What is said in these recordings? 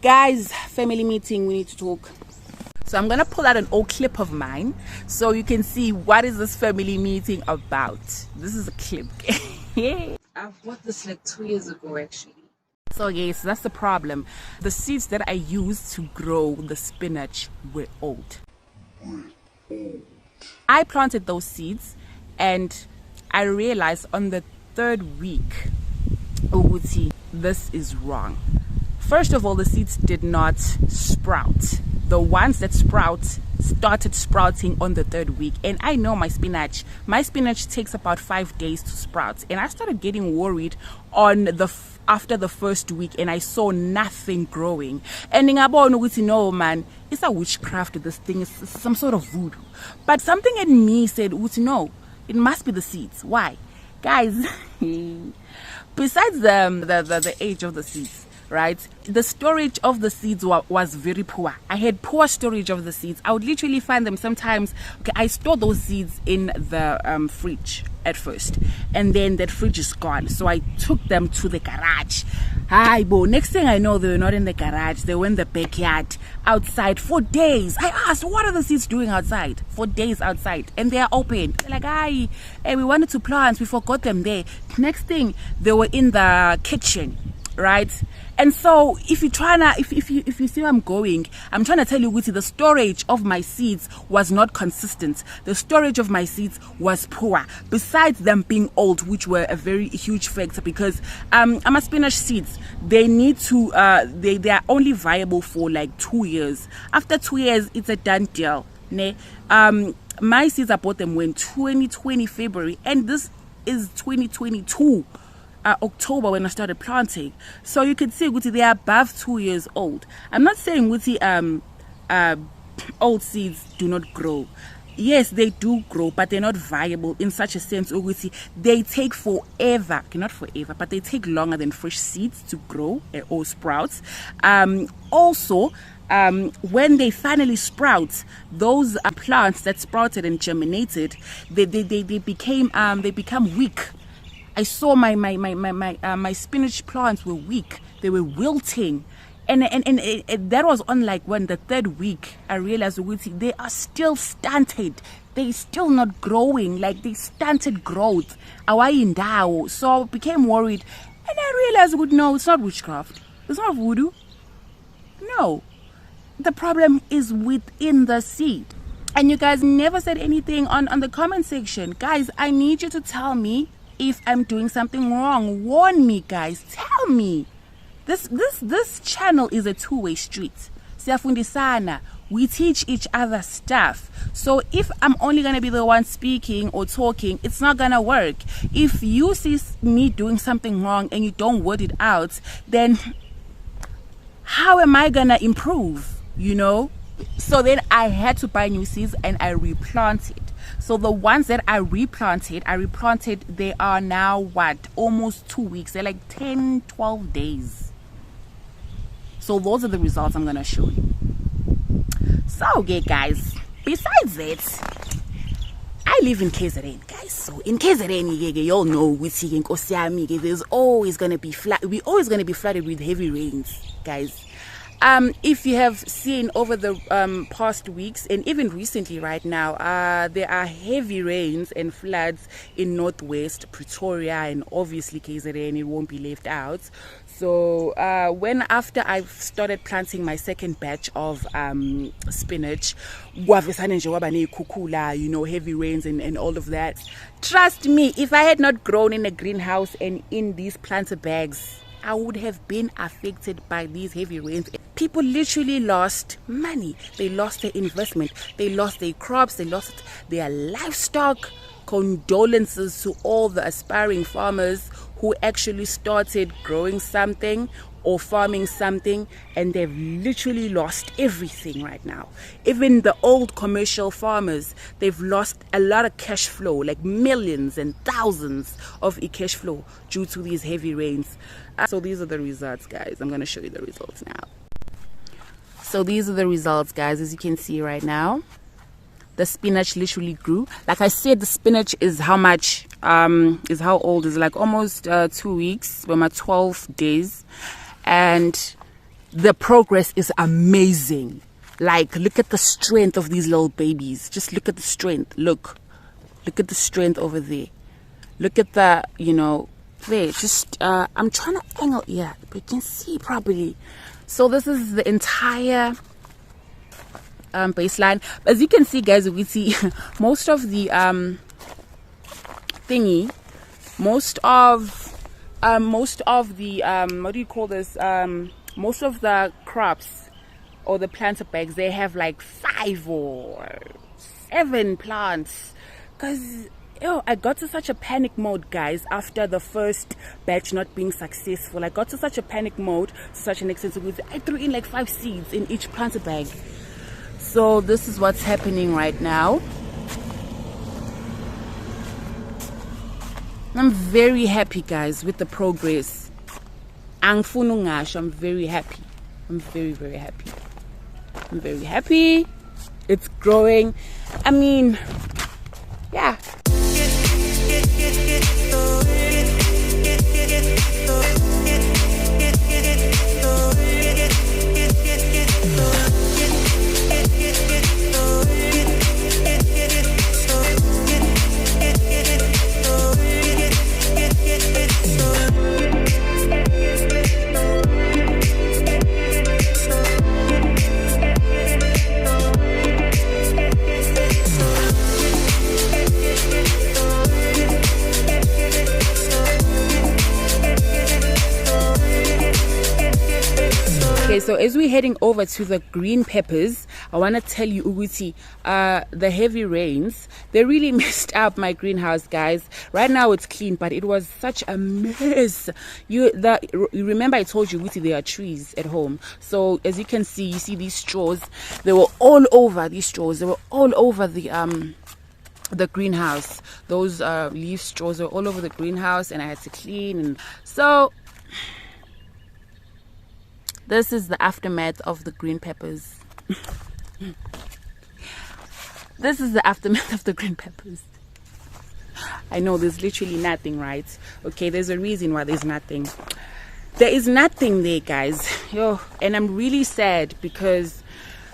Guys, family meeting, we need to talk. So I'm gonna pull out an old clip of mine so you can see what is this family meeting about. This is a clip. I bought this like 2 years ago actually. So yes, that's the problem. The seeds that I used to grow the spinach were old. I planted those seeds and I realized on the 3rd week, Uguti, this is wrong. First of all, the seeds did not sprout. The ones that started sprouting on the 3rd week. And I know my spinach takes about 5 days to sprout. And I started getting worried on after the 1st week, and I saw nothing growing. And no, man, it's a witchcraft. This thing is some sort of voodoo. But something in me said, no, it must be the seeds. Why? Guys, besides the age of the seeds, right, the storage of the seeds was very poor. I had poor storage of the seeds. I would literally find them sometimes. Okay, I store those seeds in the fridge at first, and then that fridge is gone, so I took them to the garage. Hi, bo. Next thing I know, they were not in the garage, they were in the backyard outside for days. I asked, what are the seeds doing outside for days outside? And they are open. They're like, hey, we wanted to plant, we forgot them there. Next thing, they were in the kitchen, right? And so if you see where I'm going, I'm trying to tell you, Guti, the storage of my seeds was not consistent. The storage of my seeds was poor, besides them being old, which were a very huge factor, because I'm a spinach seeds, they need to they are only viable for like 2 years. After 2 years, it's a done deal. My seeds, I bought them when 2020 February, and this is 2022 October when I started planting. So you can see, Guti, they are above 2 years old. I'm not saying, Guti, old seeds do not grow. Yes, they do grow, but they're not viable in such a sense, Guti. They take forever, okay, not forever, but they take longer than fresh seeds to grow or sprouts. Also, when they finally sprout, those plants that sprouted and germinated, they become weak. I saw my spinach plants were weak. They were wilting, and that was on like when the 3rd week I realized they are still stunted. They still not growing, like they stunted growth. So I became worried, and I realized, no, it's not witchcraft. It's not voodoo. No, the problem is within the seed. And you guys never said anything on the comment section. Guys, I need you to tell me if I'm doing something wrong. Warn me, guys. Tell me. This channel is a two-way street. Siyafundisana. We teach each other stuff. So if I'm only going to be the one speaking or talking, it's not going to work. If you see me doing something wrong and you don't word it out, then how am I going to improve? So then I had to buy new seeds and I replanted. So the ones that I replanted, they are now almost 2 weeks. They're like 10, 12 days. So those are the results I'm going to show you. So, okay, guys, besides that, I live in KZN, guys. So in KZN, you all know, there's always going to be we're always going to be flooded with heavy rains, guys. If you have seen over the past weeks and even recently right now, there are heavy rains and floods in Northwest Pretoria, and obviously KZN, it won't be left out. So after I started planting my second batch of spinach, heavy rains and all of that, trust me, if I had not grown in a greenhouse and in these planter bags, I would have been affected by these heavy rains. People literally lost money. They lost their investment. They lost their crops. They lost their livestock. Condolences to all the aspiring farmers who actually started growing something or farming something, and they've literally lost everything right now. Even the old commercial farmers, they've lost a lot of cash flow, like millions and thousands of cash flow due to these heavy rains. So these are the results, guys. I'm going to show you the results now. So these are the results, guys, as you can see right now. The spinach literally grew. Like I said, the spinach is how much, is how old? Is like almost 2 weeks, 12 days. And the progress is amazing. Like, look at the strength of these little babies. Just look at the strength. Look at the strength over there. Look at the, you know, there. Just I'm trying to angle, yeah, but you can see properly. So this is the entire baseline. As you can see, guys, we see most of the thingy, most of the what do you call this, most of the crops or the planter bags, they have like 5 or 7 plants. Because I got to such a panic mode, guys, after the first batch not being successful. I got to such a panic mode to such an extent that I threw in like 5 seeds in each planter bag. So this is what's happening right now. I'm very happy, guys, with the progress. I'm very happy. I'm very, very happy. I'm very happy. It's growing. I mean, yeah. Okay, so as we're heading over to the green peppers, I want to tell you, Uguti, the heavy rains, they really messed up my greenhouse, guys. Right now it's clean, but it was such a mess. You remember I told you, Uguti, there are trees at home. So as you can see, you see these straws, they were all over these straws. They were all over the greenhouse. Those leaf straws were all over the greenhouse, and I had to clean. And so this is the aftermath of the green peppers. This is the aftermath of the green peppers. I know there's literally nothing, right? Okay, there's a reason why there's nothing. There is nothing there, guys. Yo, and I'm really sad because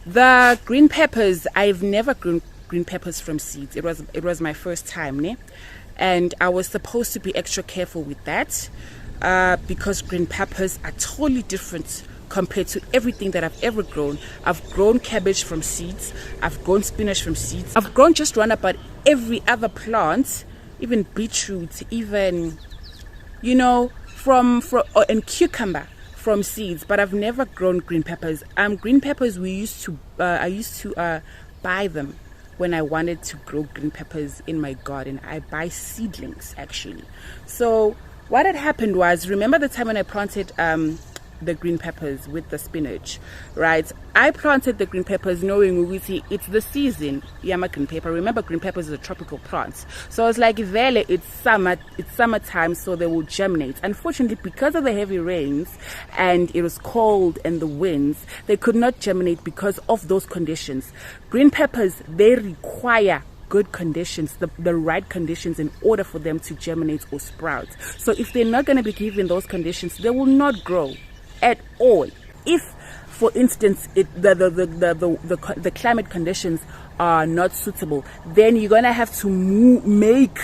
the green peppers, I've never grown green peppers from seeds. It was my first time, ne? And I was supposed to be extra careful with that because green peppers are totally different compared to everything that I've ever grown. I've grown cabbage from seeds. I've grown spinach from seeds. I've grown just round about every other plant, even beetroot, even, you know, and cucumber from seeds. But I've never grown green peppers. Green peppers, I used to buy them when I wanted to grow green peppers in my garden. I buy seedlings, actually. So what had happened was, remember the time when I planted the green peppers with the spinach, right? I planted the green peppers knowing it's the season. Yama green pepper. Remember, green peppers is a tropical plant. So I was like, Vele, it's summertime, so they will germinate. Unfortunately, because of the heavy rains and it was cold and the winds, they could not germinate because of those conditions. Green peppers, they require good conditions, the right conditions, in order for them to germinate or sprout. So if they're not going to be given those conditions, they will not grow at all. If, for instance, the climate conditions are not suitable, then you're gonna have to make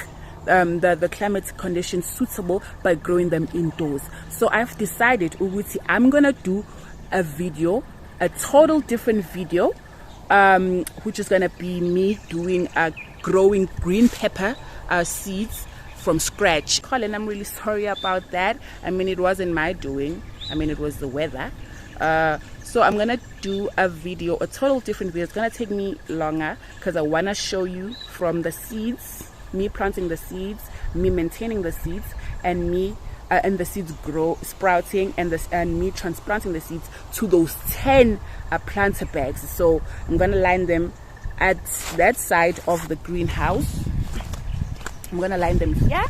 the climate conditions suitable by growing them indoors. So I've decided, Uguti, I'm gonna do a video, a total different video, which is gonna be me doing growing green pepper seeds from scratch. Colin, I'm really sorry about that. I mean, it wasn't my doing. I mean, it was the weather. So I'm gonna do a video, a total different video. It's gonna take me longer because I wanna show you from the seeds, me planting the seeds, me maintaining the seeds, and me and the seeds sprouting, and me transplanting the seeds to those 10 planter bags. So I'm gonna line them at that side of the greenhouse. I'm gonna line them here.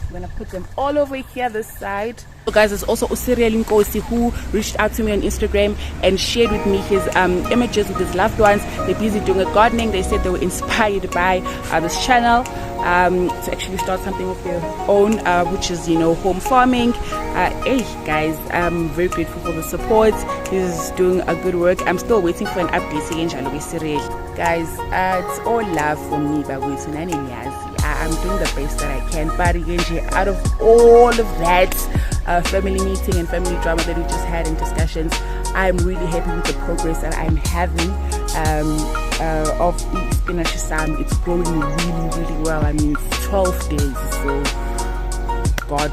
I'm gonna put them all over here this side. So guys, there's also Usiriel Nkosi who reached out to me on Instagram and shared with me his images with his loved ones. They're busy doing a gardening. They said they were inspired by this channel to actually start something of their own, which is, you know, home farming. Hey guys, I'm very grateful for the support. He's doing a good work. I'm still waiting for an update again. Guys, it's all love for me, but I'm doing the best that I can. But again, out of all of that family meeting and family drama that we just had and discussions, I'm really happy with the progress that I'm having of the spinach sam. It's growing really, really well. I mean, it's 12 days, so God